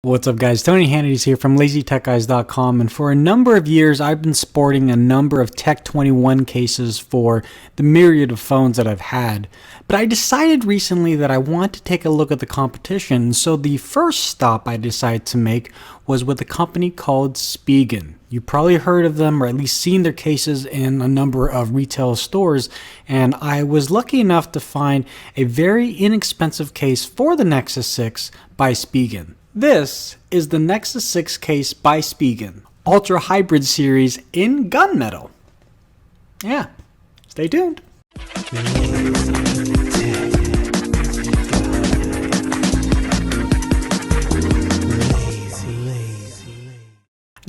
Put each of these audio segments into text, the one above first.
What's up guys, Tony Hannity's here from LazyTechGuys.com, and for a number of years I've been sporting a number of Tech 21 cases for the myriad of phones that I've had. But I decided recently that I want to take a look at the competition, so the first stop I decided to make was with a company called Spigen. You probably heard of them or at least seen their cases in a number of retail stores, and I was lucky enough to find a very inexpensive case for the Nexus 6 by Spigen. This is the Nexus 6 case by Spigen, Ultra Hybrid Series in gunmetal. Yeah, stay tuned.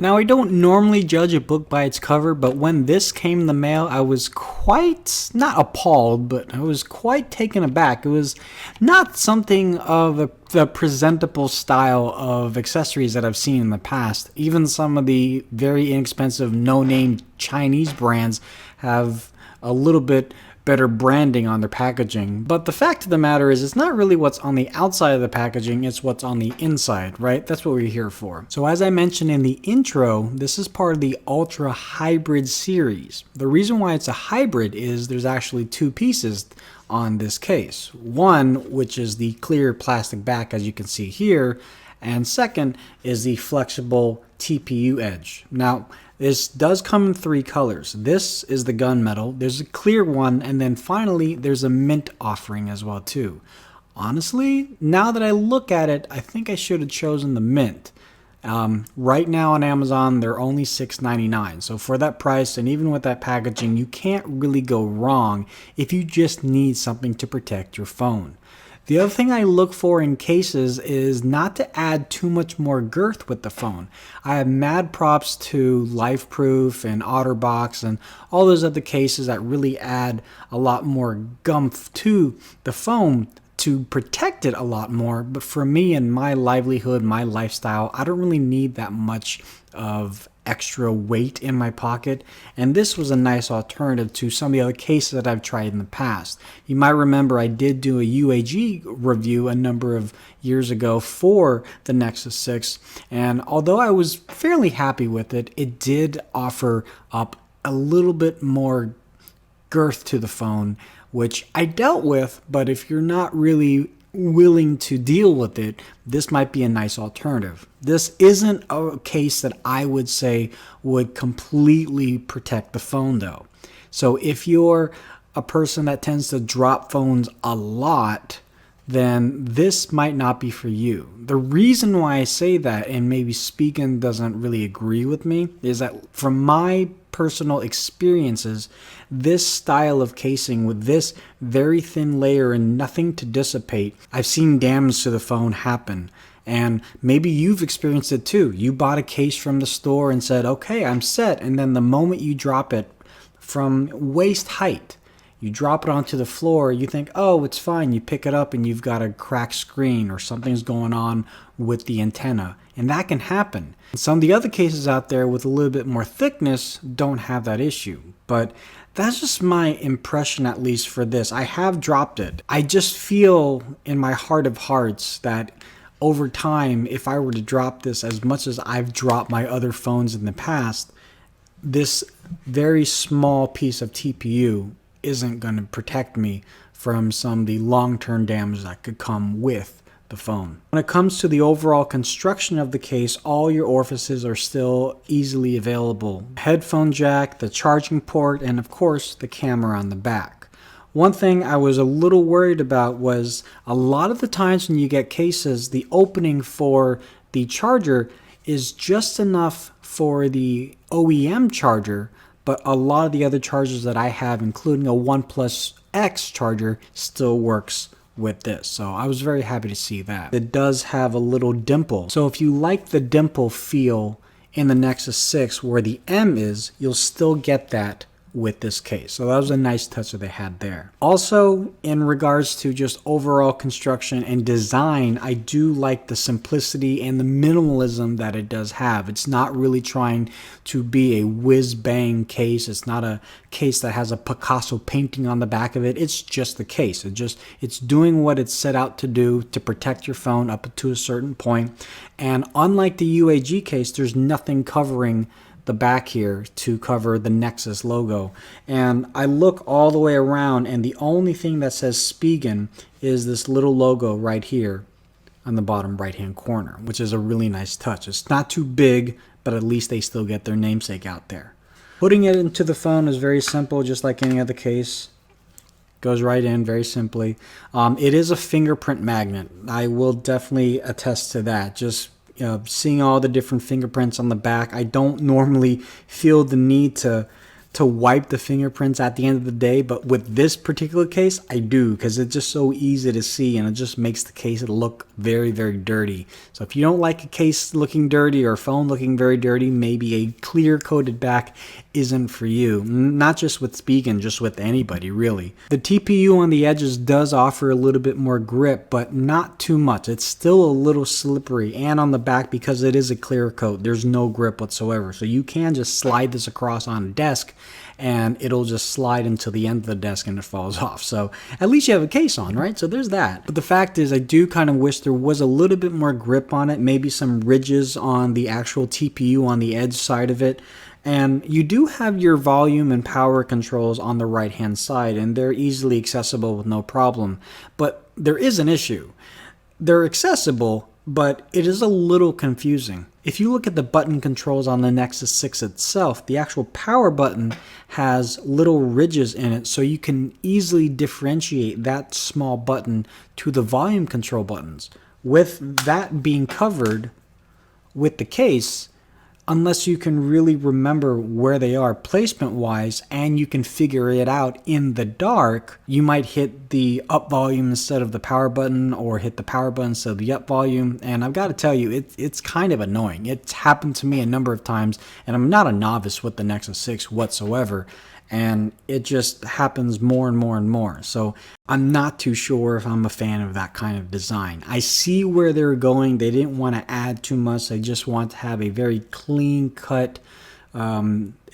Now, I don't normally judge a book by its cover, but when this came in the mail, I was quite, not appalled, but I was quite taken aback. It was not something of the presentable style of accessories that I've seen in the past. Even some of the very inexpensive, no-name Chinese brands have a little bit better branding on their packaging. But the fact of the matter is, it's not really what's on the outside of the packaging, it's what's on the inside, right? That's what we're here for. So as I mentioned in the intro, this is part of the Ultra Hybrid series. The reason why it's a hybrid is there's actually two pieces on this case. One, which is the clear plastic back, as you can see here, and second is the flexible TPU edge. Now, this does come in three colors. This is the gunmetal, there's a clear one, and then finally there's a mint offering as well too. Honestly, now that I look at it, I think I should have chosen the mint. Right now on Amazon, they're only $6.99. So for that price, and even with that packaging, you can't really go wrong if you just need something to protect your phone. The other thing I look for in cases is not to add too much more girth with the phone. I have mad props to LifeProof and OtterBox and all those other cases that really add a lot more gumph to the phone to protect it a lot more. But for me and my livelihood, my lifestyle, I don't really need that much of extra weight in my pocket, and this was a nice alternative to some of the other cases that I've tried in the past. You might remember I did do a UAG review a number of years ago for the Nexus 6, and although I was fairly happy with it, it did offer up a little bit more girth to the phone, which I dealt with, but if you're not really willing to deal with it, this might be a nice alternative. This isn't a case that I would say would completely protect the phone though. So if you're a person that tends to drop phones a lot, then this might not be for you. The reason why I say that, and maybe Spigen doesn't really agree with me, is that from my personal experiences, this style of casing with this very thin layer and nothing to dissipate, I've seen damage to the phone happen. And maybe you've experienced it too. You bought a case from the store and said, okay, I'm set. And then the moment you drop it from waist height, you drop it onto the floor, you think, oh, it's fine. You pick it up and you've got a cracked screen or something's going on with the antenna. And that can happen. Some of the other cases out there with a little bit more thickness don't have that issue. But that's just my impression, at least for this. I have dropped it. I just feel in my heart of hearts that over time, if I were to drop this as much as I've dropped my other phones in the past, this very small piece of TPU isn't going to protect me from some of the long-term damage that could come with the phone. When it comes to the overall construction of the case, all your orifices are still easily available. Headphone jack, the charging port, and of course the camera on the back. One thing I was a little worried about was a lot of the times when you get cases, the opening for the charger is just enough for the OEM charger, but a lot of the other chargers that I have, including a OnePlus X charger, still works with this. So I was very happy to see that. It does have a little dimple. So if you like the dimple feel in the Nexus 6 where the M is, you'll still get that with this case. So that was a nice touch that they had there. Also, in regards to just overall construction and design, I do like the simplicity and the minimalism that it does have. It's not really trying to be a whiz-bang case. It's not a case that has a Picasso painting on the back of it. It's just the case. It's doing what it's set out to do, to protect your phone up to a certain point. And unlike the UAG case, there's nothing covering the back here to cover the Nexus logo. And I look all the way around, and the only thing that says Spigen is this little logo right here on the bottom right hand corner, which is a really nice touch. It's not too big, but at least they still get their namesake out there. Putting it into the phone is very simple, just like any other case. Goes right in very simply. It is a fingerprint magnet. I will definitely attest to that. Just seeing all the different fingerprints on the back, I don't normally feel the need to wipe the fingerprints at the end of the day, but with this particular case, I do, because it's just so easy to see, and it just makes the case look very, very dirty. So if you don't like a case looking dirty or a phone looking very dirty, maybe a clear coated back isn't for you. Not just with Spigen, just with anybody really. The TPU on the edges does offer a little bit more grip, but not too much. It's still a little slippery, and on the back, because it is a clear coat, there's no grip whatsoever. So you can just slide this across on a desk and it'll just slide into the end of the desk and it falls off. So at least you have a case on, right? So there's that. But the fact is, I do kind of wish there was a little bit more grip on it, maybe some ridges on the actual TPU on the edge side of it. And you do have your volume and power controls on the right hand side, and they're easily accessible with no problem. But there is an issue. They're accessible, but it is a little confusing. If you look at the button controls on the Nexus 6 itself, the actual power button has little ridges in it, so you can easily differentiate that small button to the volume control buttons. With that being covered with the case, unless you can really remember where they are placement wise and you can figure it out in the dark, you might hit the up volume instead of the power button, or hit the power button instead of the up volume. And I've got to tell you, it's kind of annoying. It's happened to me a number of times, and I'm not a novice with the Nexus 6 whatsoever. And it just happens more and more and more. So I'm not too sure if I'm a fan of that kind of design. I see where they're going. They didn't want to add too much. They just want to have a very clean cut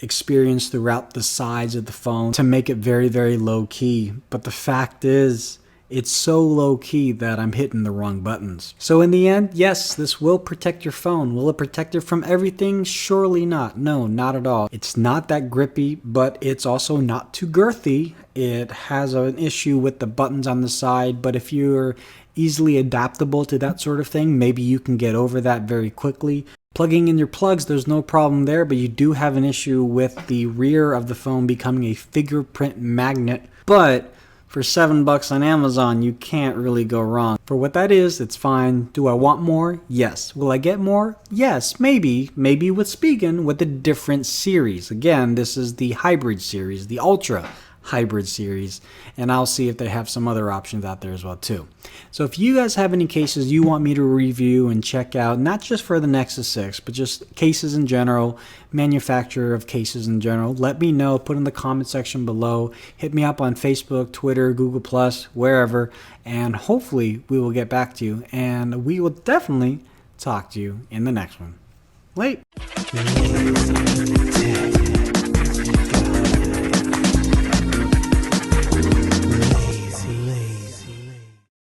experience throughout the sides of the phone to make it very, very low key. But the fact is, it's so low key that I'm hitting the wrong buttons. So in the end, yes, this will protect your phone. Will it protect it from everything? Surely not. No, not at all. It's not that grippy, but it's also not too girthy. It has an issue with the buttons on the side, but if you're easily adaptable to that sort of thing, maybe you can get over that very quickly. Plugging in your plugs, there's no problem there, but you do have an issue with the rear of the phone becoming a fingerprint magnet. But for $7 on Amazon, you can't really go wrong. For what that is, it's fine. Do I want more? Yes. Will I get more? Yes, maybe. Maybe with Spigen, with a different series. Again, this is the hybrid series, the Ultra hybrid series, and I'll see if they have some other options out there as well too. So if you guys have any cases you want me to review and check out, not just for the Nexus 6, but just cases in general, manufacturer of cases in general, let me know. Put in the comment section below. Hit me up on Facebook, Twitter, Google+, wherever, and hopefully we will get back to you, and we will definitely talk to you in the next one. Late.